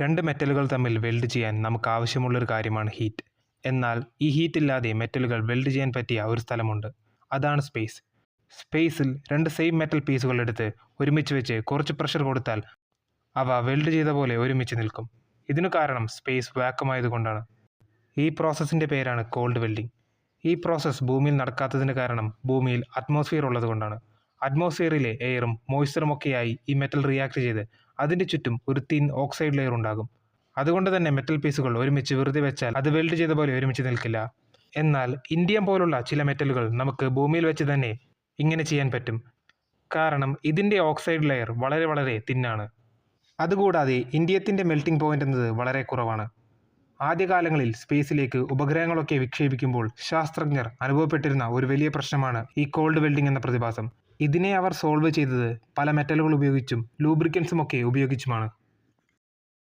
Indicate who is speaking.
Speaker 1: രണ്ട് മെറ്റലുകൾ തമ്മിൽ വെൽഡ് ചെയ്യാൻ നമുക്ക് ആവശ്യമുള്ളൊരു കാര്യമാണ് ഹീറ്റ്. എന്നാൽ ഈ ഹീറ്റ് ഇല്ലാതെ മെറ്റലുകൾ വെൽഡ് ചെയ്യാൻ പറ്റിയ ഒരു സ്ഥലമുണ്ട്. അതാണ് സ്പേസ്. സ്പേസിൽ രണ്ട് സെയിം മെറ്റൽ പീസുകൾ എടുത്ത് ഒരുമിച്ച് വെച്ച് കുറച്ച് പ്രഷർ കൊടുത്താൽ അവ വെൽഡ് ചെയ്ത പോലെ ഒരുമിച്ച് നിൽക്കും. ഇതിനു കാരണം സ്പേസ് വാക്വം ആയതുകൊണ്ടാണ്. ഈ പ്രോസസ്സിൻ്റെ പേരാണ് കോൾഡ് വെൽഡിംഗ്. ഈ പ്രോസസ്സ് ഭൂമിയിൽ നടക്കാത്തതിന് കാരണം ഭൂമിയിൽ അറ്റ്മോസ്ഫിയർ ഉള്ളതുകൊണ്ടാണ്. അറ്റ്മോസ്ഫിയറിലെ എയറും മോയ്സ്ചറും ഒക്കെയായി ഈ മെറ്റൽ റിയാക്ട് ചെയ്ത് അതിൻ്റെ ചുറ്റും ഒരു തിൻ ഓക്സൈഡ് ലെയർ ഉണ്ടാകും. അതുകൊണ്ട് തന്നെ മെറ്റൽ പീസുകൾ ഒരുമിച്ച് വെറുതെ വെച്ചാൽ അത് വെൽഡ് ചെയ്ത പോലെ ഒരുമിച്ച് നിൽക്കില്ല. എന്നാൽ ഇൻഡിയം പോലുള്ള ചില മെറ്റലുകൾ നമുക്ക് ഭൂമിയിൽ വെച്ച് തന്നെ ഇങ്ങനെ ചെയ്യാൻ പറ്റും. കാരണം ഇതിൻ്റെ ഓക്സൈഡ് ലെയർ വളരെ വളരെ തിന്നാണ്. അതുകൂടാതെ ഇൻഡിയത്തിൻ്റെ മെൽറ്റിംഗ് പോയിന്റ് എന്നത് വളരെ കുറവാണ്. ആദ്യകാലങ്ങളിൽ സ്പേസിലേക്ക് ഉപഗ്രഹങ്ങളൊക്കെ വിക്ഷേപിക്കുമ്പോൾ ശാസ്ത്രജ്ഞർ അനുഭവപ്പെട്ടിരുന്ന ഒരു വലിയ പ്രശ്നമാണ് ഈ കോൾഡ് വെൽഡിംഗ് എന്ന പ്രതിഭാസം. ഇതിനെ അവർ സോൾവ് ചെയ്തത് പല മെറ്റലുകൾ ഉപയോഗിച്ചും ലൂബ്രിക്കൻസും ഒക്കെ ഉപയോഗിച്ചുമാണ്.